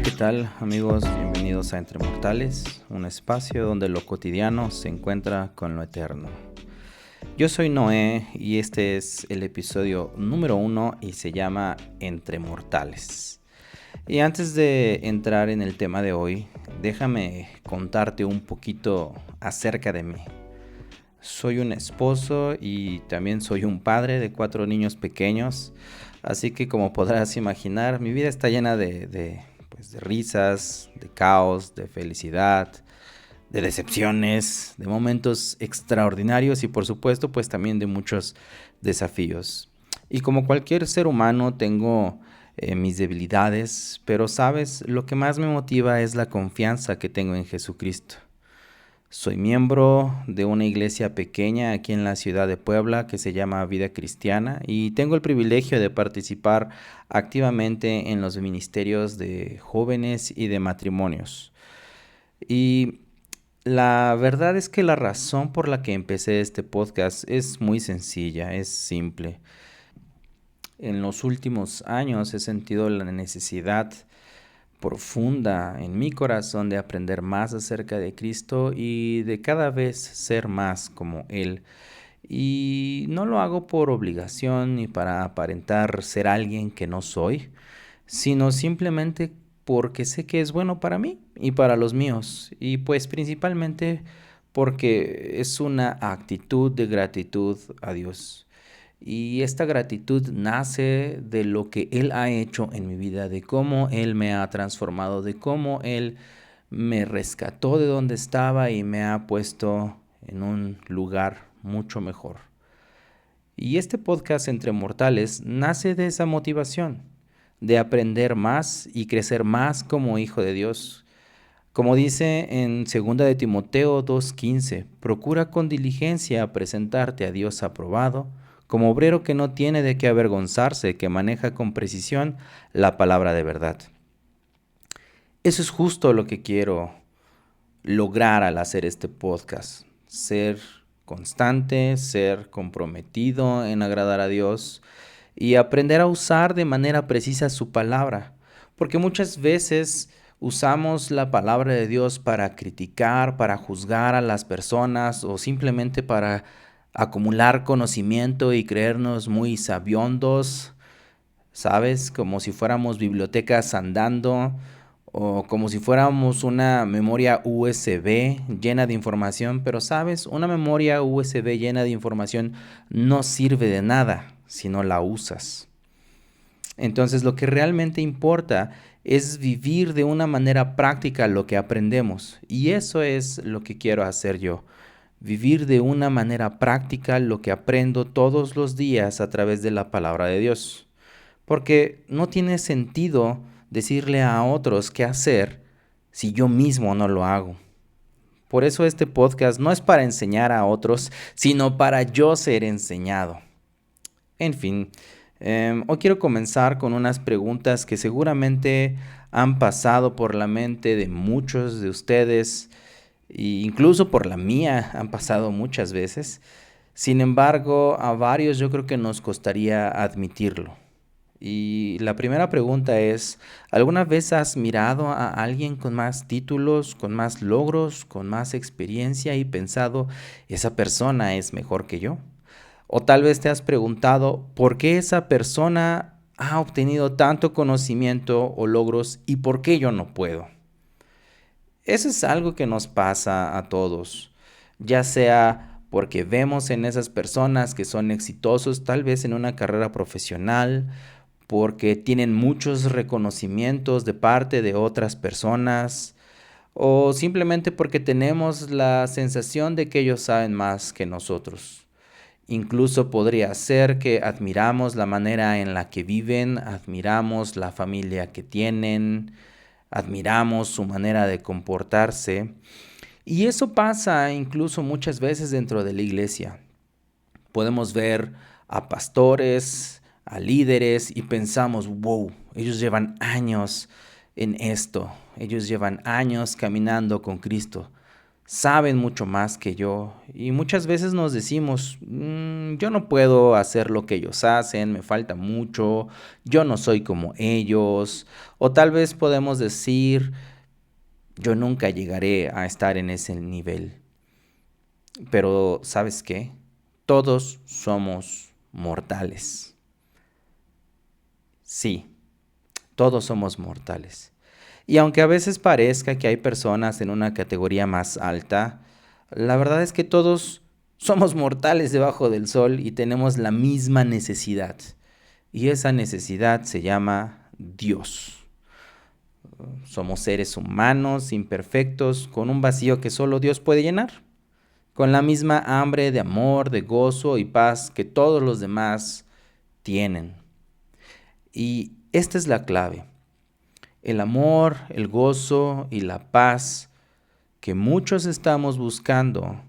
Hola, ¿qué tal amigos? Bienvenidos a Entre Mortales, un espacio donde lo cotidiano se encuentra con lo eterno. Yo soy Noé y este es el episodio número 1 y se llama Entre Mortales. Y antes de entrar en el tema de hoy, déjame contarte un poquito acerca de mí. Soy un esposo y también soy un padre de 4 niños pequeños, así que como podrás imaginar, mi vida está llena de risas, de caos, de felicidad, de decepciones, de momentos extraordinarios y por supuesto pues también de muchos desafíos. Y como cualquier ser humano tengo mis debilidades, pero sabes, lo que más me motiva es la confianza que tengo en Jesucristo. Soy miembro de una iglesia pequeña aquí en la ciudad de Puebla que se llama Vida Cristiana y tengo el privilegio de participar activamente en los ministerios de jóvenes y de matrimonios. Y la verdad es que la razón por la que empecé este podcast es muy sencilla, es simple. En los últimos años he sentido la necesidad profunda en mi corazón de aprender más acerca de Cristo y de cada vez ser más como Él. Y no lo hago por obligación ni para aparentar ser alguien que no soy, sino simplemente porque sé que es bueno para mí y para los míos. Y pues principalmente porque es una actitud de gratitud a Dios. Y esta gratitud nace de lo que Él ha hecho en mi vida, de cómo Él me ha transformado, de cómo Él me rescató de donde estaba y me ha puesto en un lugar mucho mejor. Y este podcast Entre Mortales nace de esa motivación, de aprender más y crecer más como hijo de Dios. Como dice en 2 de Timoteo 2:15, procura con diligencia presentarte a Dios aprobado, como obrero que no tiene de qué avergonzarse, que maneja con precisión la palabra de verdad. Eso es justo lo que quiero lograr al hacer este podcast, ser constante, ser comprometido en agradar a Dios y aprender a usar de manera precisa su palabra, porque muchas veces usamos la palabra de Dios para criticar, para juzgar a las personas o simplemente para acumular conocimiento y creernos muy sabiondos, ¿sabes? Como si fuéramos bibliotecas andando o como si fuéramos una memoria USB llena de información, pero ¿sabes? Una memoria USB llena de información no sirve de nada si no la usas. Entonces lo que realmente importa es vivir de una manera práctica lo que aprendemos y eso es lo que quiero hacer yo. Vivir de una manera práctica lo que aprendo todos los días a través de la palabra de Dios. Porque no tiene sentido decirle a otros qué hacer si yo mismo no lo hago. Por eso este podcast no es para enseñar a otros, sino para yo ser enseñado. En fin, hoy quiero comenzar con unas preguntas que seguramente han pasado por la mente de muchos de ustedes e incluso por la mía han pasado muchas veces. Sin embargo, a varios yo creo que nos costaría admitirlo. Y la primera pregunta es, ¿alguna vez has mirado a alguien con más títulos, con más logros, con más experiencia y pensado, esa persona es mejor que yo? O tal vez te has preguntado, ¿por qué esa persona ha obtenido tanto conocimiento o logros y por qué yo no puedo? Eso es algo que nos pasa a todos, ya sea porque vemos en esas personas que son exitosos tal vez en una carrera profesional, porque tienen muchos reconocimientos de parte de otras personas o simplemente porque tenemos la sensación de que ellos saben más que nosotros. Incluso podría ser que admiramos la manera en la que viven, admiramos la familia que tienen, admiramos su manera de comportarse. Y eso pasa incluso muchas veces dentro de la iglesia. Podemos ver a pastores, a líderes y pensamos, wow, ellos llevan años en esto, ellos llevan años caminando con Cristo. saben mucho más que yo y muchas veces nos decimos, yo no puedo hacer lo que ellos hacen, me falta mucho, yo no soy como ellos, o tal vez podemos decir, yo nunca llegaré a estar en ese nivel. Pero ¿sabes qué? Todos somos mortales. Sí, todos somos mortales. Y aunque a veces parezca que hay personas en una categoría más alta, la verdad es que todos somos mortales debajo del sol y tenemos la misma necesidad. Y esa necesidad se llama Dios. Somos seres humanos, imperfectos, con un vacío que solo Dios puede llenar, con la misma hambre de amor, de gozo y paz que todos los demás tienen. Y esta es la clave. El amor, el gozo y la paz que muchos estamos buscando,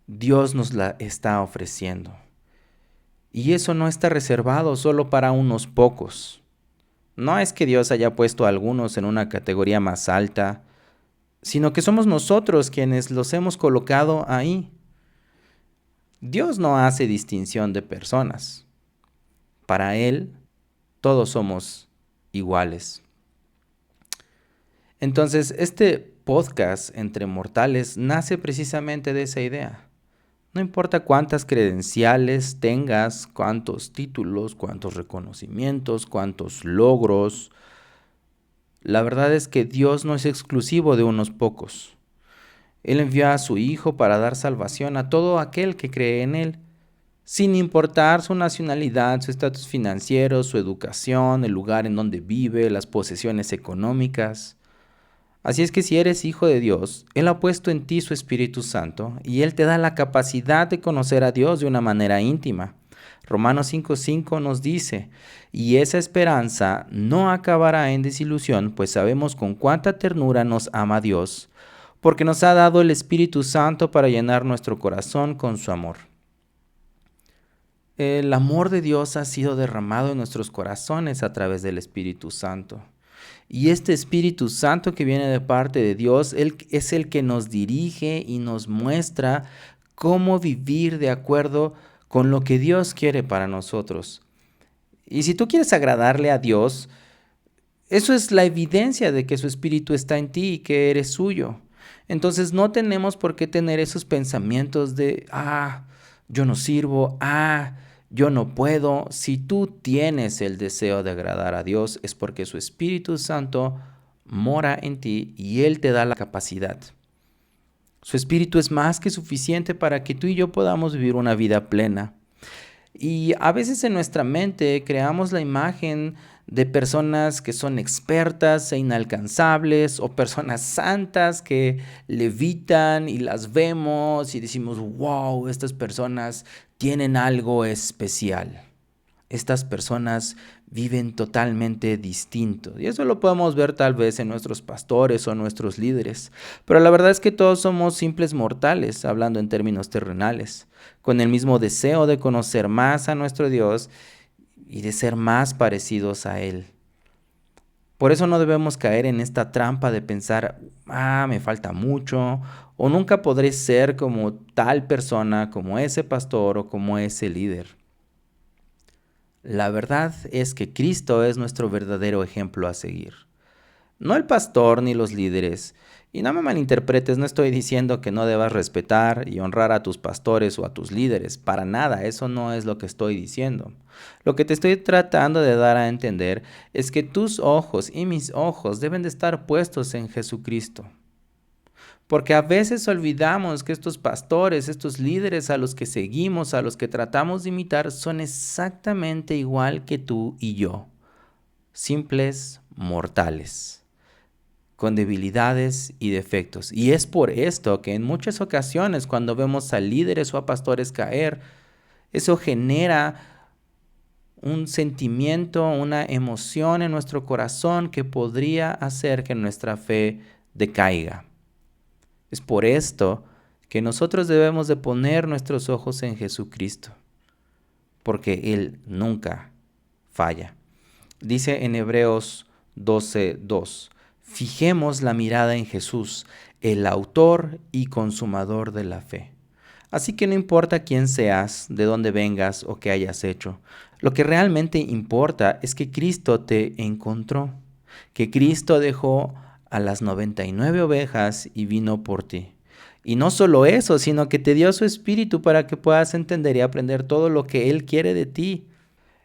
Dios nos la está ofreciendo. Y eso no está reservado solo para unos pocos. No es que Dios haya puesto a algunos en una categoría más alta, sino que somos nosotros quienes los hemos colocado ahí. Dios no hace distinción de personas. Para Él, todos somos iguales. Entonces, este podcast Entre Mortales nace precisamente de esa idea. No importa cuántas credenciales tengas, cuántos títulos, cuántos reconocimientos, cuántos logros, la verdad es que Dios no es exclusivo de unos pocos. Él envió a su Hijo para dar salvación a todo aquel que cree en Él, sin importar su nacionalidad, su estatus financiero, su educación, el lugar en donde vive, las posesiones económicas. Así es que si eres hijo de Dios, Él ha puesto en ti su Espíritu Santo y Él te da la capacidad de conocer a Dios de una manera íntima. Romanos 5:5 nos dice, y esa esperanza no acabará en desilusión, pues sabemos con cuánta ternura nos ama Dios, porque nos ha dado el Espíritu Santo para llenar nuestro corazón con su amor. El amor de Dios ha sido derramado en nuestros corazones a través del Espíritu Santo. Y este Espíritu Santo que viene de parte de Dios, Él es el que nos dirige y nos muestra cómo vivir de acuerdo con lo que Dios quiere para nosotros. Y si tú quieres agradarle a Dios, eso es la evidencia de que su Espíritu está en ti y que eres suyo. Entonces no tenemos por qué tener esos pensamientos de, yo no sirvo, yo no puedo. Si tú tienes el deseo de agradar a Dios, es porque su Espíritu Santo mora en ti y Él te da la capacidad. Su Espíritu es más que suficiente para que tú y yo podamos vivir una vida plena. Y a veces en nuestra mente creamos la imagen de personas que son expertas e inalcanzables o personas santas que levitan y las vemos y decimos, wow, estas personas tienen algo especial. Estas personas viven totalmente distinto. Y eso lo podemos ver tal vez en nuestros pastores o nuestros líderes. Pero la verdad es que todos somos simples mortales, hablando en términos terrenales, con el mismo deseo de conocer más a nuestro Dios y de ser más parecidos a Él. Por eso no debemos caer en esta trampa de pensar, me falta mucho, o nunca podré ser como tal persona, como ese pastor o como ese líder. La verdad es que Cristo es nuestro verdadero ejemplo a seguir. No el pastor ni los líderes. Y no me malinterpretes, no estoy diciendo que no debas respetar y honrar a tus pastores o a tus líderes. Para nada, eso no es lo que estoy diciendo. Lo que te estoy tratando de dar a entender es que tus ojos y mis ojos deben de estar puestos en Jesucristo. Porque a veces olvidamos que estos pastores, estos líderes a los que seguimos, a los que tratamos de imitar, son exactamente igual que tú y yo. Simples mortales, con debilidades y defectos. Y es por esto que en muchas ocasiones cuando vemos a líderes o a pastores caer, eso genera un sentimiento, una emoción en nuestro corazón que podría hacer que nuestra fe decaiga. Es por esto que nosotros debemos de poner nuestros ojos en Jesucristo, porque Él nunca falla. Dice en Hebreos 12:2, fijemos la mirada en Jesús, el autor y consumador de la fe. Así que no importa quién seas, de dónde vengas o qué hayas hecho, lo que realmente importa es que Cristo te encontró, que Cristo dejó a las 99 ovejas y vino por ti. Y no solo eso, sino que te dio su espíritu para que puedas entender y aprender todo lo que Él quiere de ti.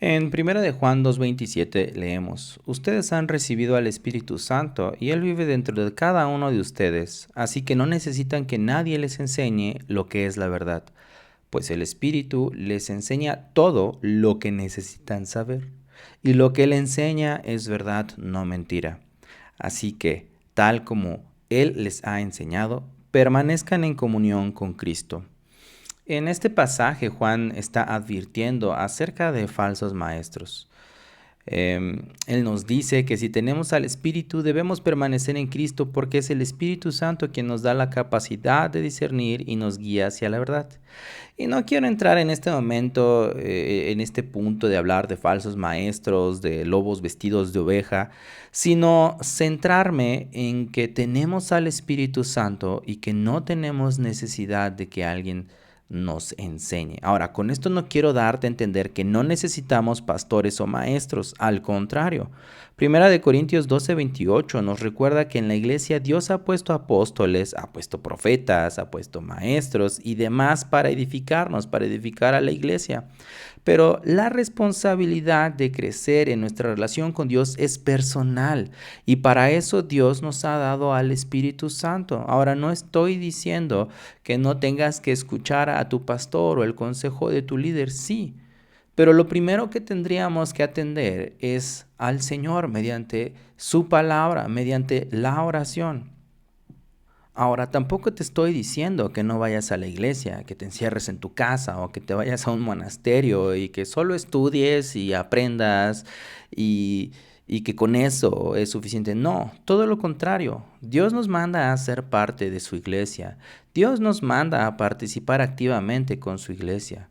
En 1 de Juan 2:27 leemos: Ustedes han recibido al Espíritu Santo y Él vive dentro de cada uno de ustedes, así que no necesitan que nadie les enseñe lo que es la verdad, pues el Espíritu les enseña todo lo que necesitan saber. Y lo que Él enseña es verdad, no mentira. Así que, tal como Él les ha enseñado, permanezcan en comunión con Cristo. En este pasaje Juan está advirtiendo acerca de falsos maestros. Él nos dice que si tenemos al Espíritu debemos permanecer en Cristo porque es el Espíritu Santo quien nos da la capacidad de discernir y nos guía hacia la verdad. Y no quiero entrar en este momento, en este punto de hablar de falsos maestros, de lobos vestidos de oveja, sino centrarme en que tenemos al Espíritu Santo y que no tenemos necesidad de que alguien nos enseñe. Ahora, con esto no quiero darte a entender que no necesitamos pastores o maestros, al contrario. Primera de Corintios 12:28 nos recuerda que en la iglesia Dios ha puesto apóstoles, ha puesto profetas, ha puesto maestros y demás para edificarnos, para edificar a la iglesia. Pero la responsabilidad de crecer en nuestra relación con Dios es personal y para eso Dios nos ha dado al Espíritu Santo. Ahora, no estoy diciendo que no tengas que escuchar a tu pastor o el consejo de tu líder, sí. Pero lo primero que tendríamos que atender es al Señor mediante su palabra, mediante la oración. Ahora, tampoco te estoy diciendo que no vayas a la iglesia, que te encierres en tu casa o que te vayas a un monasterio y que solo estudies y aprendas y que con eso es suficiente. No, todo lo contrario. Dios nos manda a ser parte de su iglesia. Dios nos manda a participar activamente con su iglesia.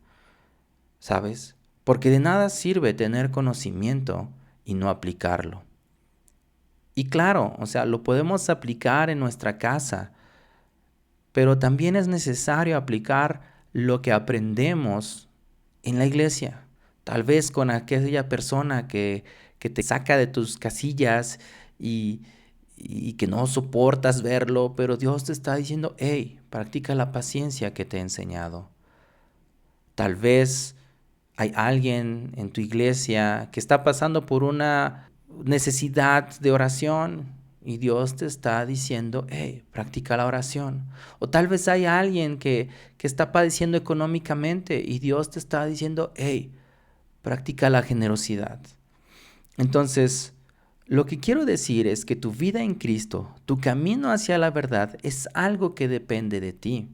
¿Sabes? Porque de nada sirve tener conocimiento y no aplicarlo. Y claro, lo podemos aplicar en nuestra casa, pero también es necesario aplicar lo que aprendemos en la iglesia. Tal vez con aquella persona que te saca de tus casillas y que no soportas verlo, pero Dios te está diciendo: hey, practica la paciencia que te he enseñado. Tal vez hay alguien en tu iglesia que está pasando por una necesidad de oración y Dios te está diciendo: hey, practica la oración. O tal vez hay alguien que está padeciendo económicamente y Dios te está diciendo: hey, practica la generosidad. Entonces, lo que quiero decir es que tu vida en Cristo, tu camino hacia la verdad, es algo que depende de ti.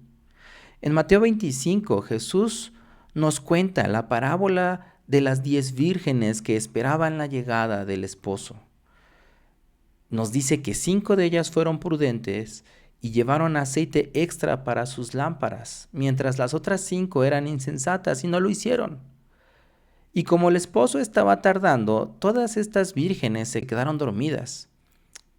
En Mateo 25, Jesús nos cuenta la parábola de las 10 vírgenes que esperaban la llegada del esposo. Nos dice que 5 de ellas fueron prudentes y llevaron aceite extra para sus lámparas, mientras las otras 5 eran insensatas y no lo hicieron. Y como el esposo estaba tardando, todas estas vírgenes se quedaron dormidas.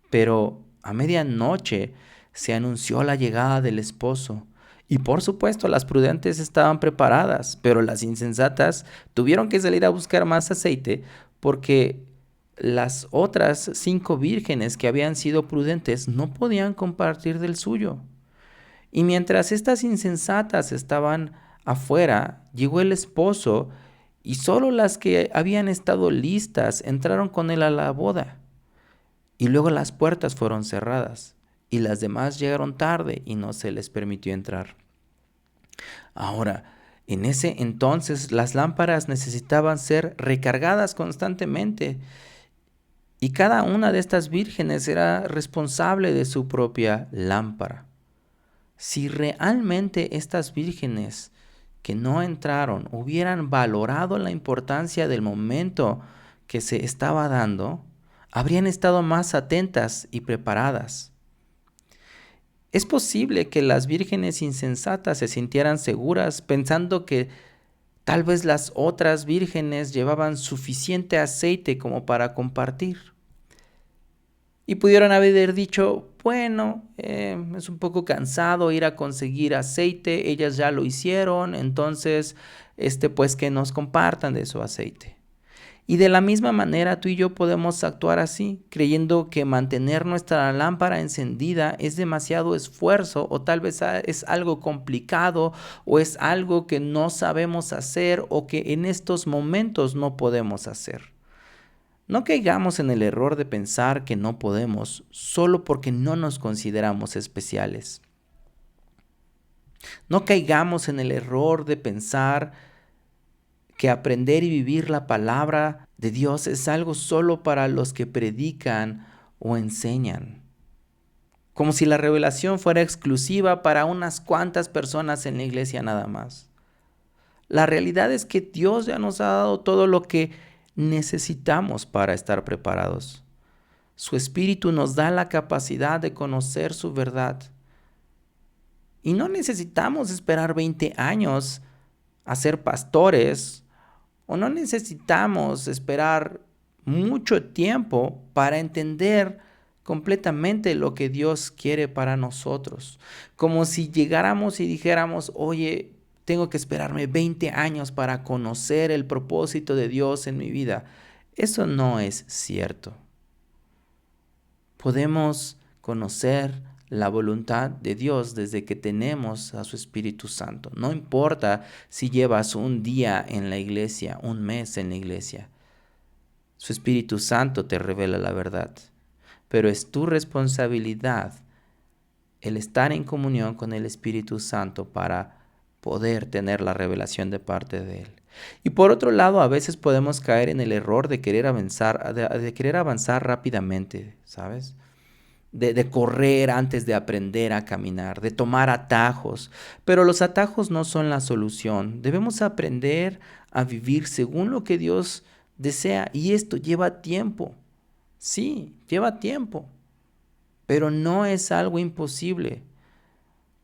Pero a medianoche se anunció la llegada del esposo. Y por supuesto las prudentes estaban preparadas, pero las insensatas tuvieron que salir a buscar más aceite porque las otras 5 vírgenes que habían sido prudentes no podían compartir del suyo. Y mientras estas insensatas estaban afuera, llegó el esposo y solo las que habían estado listas entraron con él a la boda. Y luego las puertas fueron cerradas y las demás llegaron tarde y no se les permitió entrar. Ahora, en ese entonces las lámparas necesitaban ser recargadas constantemente y cada una de estas vírgenes era responsable de su propia lámpara. Si realmente estas vírgenes que no entraron hubieran valorado la importancia del momento que se estaba dando, habrían estado más atentas y preparadas. Es posible que las vírgenes insensatas se sintieran seguras pensando que tal vez las otras vírgenes llevaban suficiente aceite como para compartir. Y pudieron haber dicho: bueno, es un poco cansado ir a conseguir aceite, ellas ya lo hicieron, entonces, pues que nos compartan de su aceite. Y de la misma manera tú y yo podemos actuar así, creyendo que mantener nuestra lámpara encendida es demasiado esfuerzo o tal vez es algo complicado o es algo que no sabemos hacer o que en estos momentos no podemos hacer. No caigamos en el error de pensar que no podemos solo porque no nos consideramos especiales. No caigamos en el error de pensar que aprender y vivir la palabra de Dios es algo solo para los que predican o enseñan. Como si la revelación fuera exclusiva para unas cuantas personas en la iglesia nada más. La realidad es que Dios ya nos ha dado todo lo que necesitamos para estar preparados. Su Espíritu nos da la capacidad de conocer su verdad. Y no necesitamos esperar 20 años a ser pastores, o no necesitamos esperar mucho tiempo para entender completamente lo que Dios quiere para nosotros. Como si llegáramos y dijéramos, oye, tengo que esperarme 20 años para conocer el propósito de Dios en mi vida. Eso no es cierto. Podemos conocer la voluntad de Dios desde que tenemos a su Espíritu Santo. No importa si llevas un día en la iglesia, un mes en la iglesia. Su Espíritu Santo te revela la verdad. Pero es tu responsabilidad el estar en comunión con el Espíritu Santo para poder tener la revelación de parte de Él. Y por otro lado, a veces podemos caer en el error de querer avanzar rápidamente, ¿sabes? De correr antes de aprender a caminar, de tomar atajos. Pero los atajos no son la solución. Debemos aprender a vivir según lo que Dios desea. Y esto lleva tiempo. Sí, lleva tiempo. Pero no es algo imposible.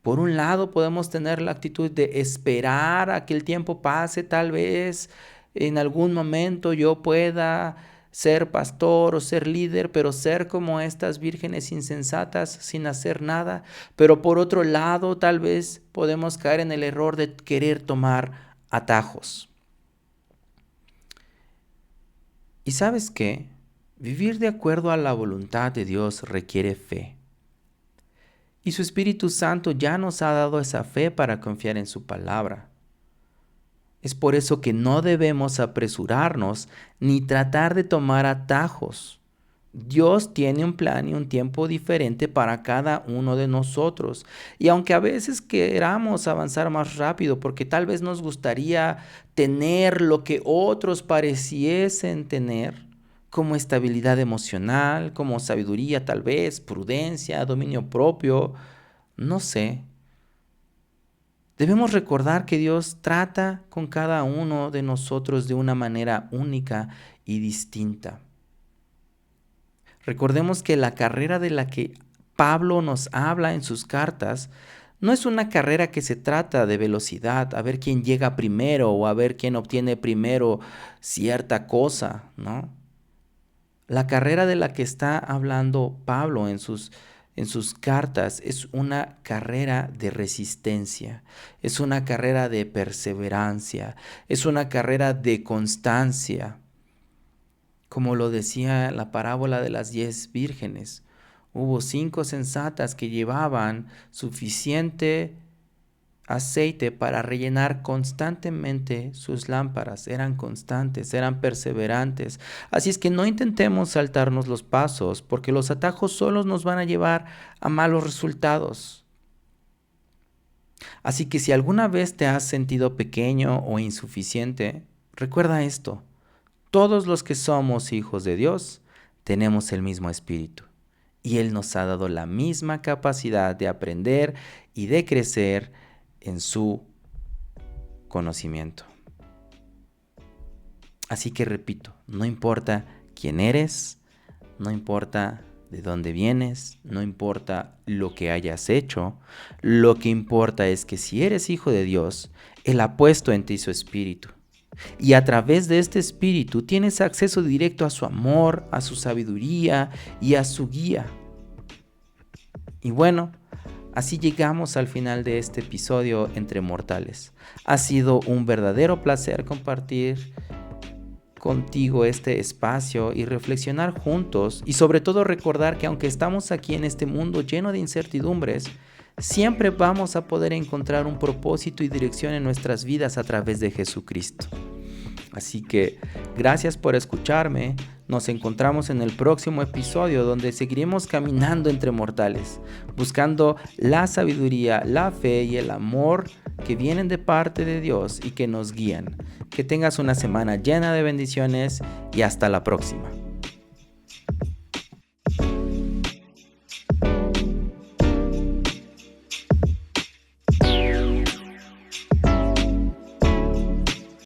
Por un lado podemos tener la actitud de esperar a que el tiempo pase, tal vez en algún momento yo pueda ser pastor o ser líder, pero ser como estas vírgenes insensatas sin hacer nada. Pero por otro lado, tal vez podemos caer en el error de querer tomar atajos. ¿Y sabes qué? Vivir de acuerdo a la voluntad de Dios requiere fe. Y su Espíritu Santo ya nos ha dado esa fe para confiar en su palabra. Es por eso que no debemos apresurarnos ni tratar de tomar atajos. Dios tiene un plan y un tiempo diferente para cada uno de nosotros. Y aunque a veces queramos avanzar más rápido, porque tal vez nos gustaría tener lo que otros pareciesen tener, como estabilidad emocional, como sabiduría tal vez, prudencia, dominio propio, no sé. Debemos recordar que Dios trata con cada uno de nosotros de una manera única y distinta. Recordemos que la carrera de la que Pablo nos habla en sus cartas no es una carrera que se trata de velocidad, a ver quién llega primero o a ver quién obtiene primero cierta cosa, ¿no? La carrera de la que está hablando Pablo en sus cartas es una carrera de resistencia, es una carrera de perseverancia, es una carrera de constancia. Como lo decía la parábola de las 10 vírgenes, hubo 5 sensatas que llevaban suficiente aceite para rellenar constantemente sus lámparas. Eran constantes, eran perseverantes. Así es que no intentemos saltarnos los pasos, porque los atajos solos nos van a llevar a malos resultados. Así que si alguna vez te has sentido pequeño o insuficiente, recuerda esto: todos los que somos hijos de Dios tenemos el mismo espíritu, y Él nos ha dado la misma capacidad de aprender y de crecer en su conocimiento. Así que repito, no importa quién eres, no importa de dónde vienes, no importa lo que hayas hecho, lo que importa es que si eres hijo de Dios, Él ha puesto en ti su espíritu. Y a través de este espíritu tienes acceso directo a su amor, a su sabiduría y a su guía. Y bueno, así llegamos al final de este episodio Entre Mortales. Ha sido un verdadero placer compartir contigo este espacio y reflexionar juntos, y sobre todo recordar que aunque estamos aquí en este mundo lleno de incertidumbres, siempre vamos a poder encontrar un propósito y dirección en nuestras vidas a través de Jesucristo. Así que gracias por escucharme. Nos encontramos en el próximo episodio, donde seguiremos caminando entre mortales, buscando la sabiduría, la fe y el amor que vienen de parte de Dios y que nos guían. Que tengas una semana llena de bendiciones y hasta la próxima.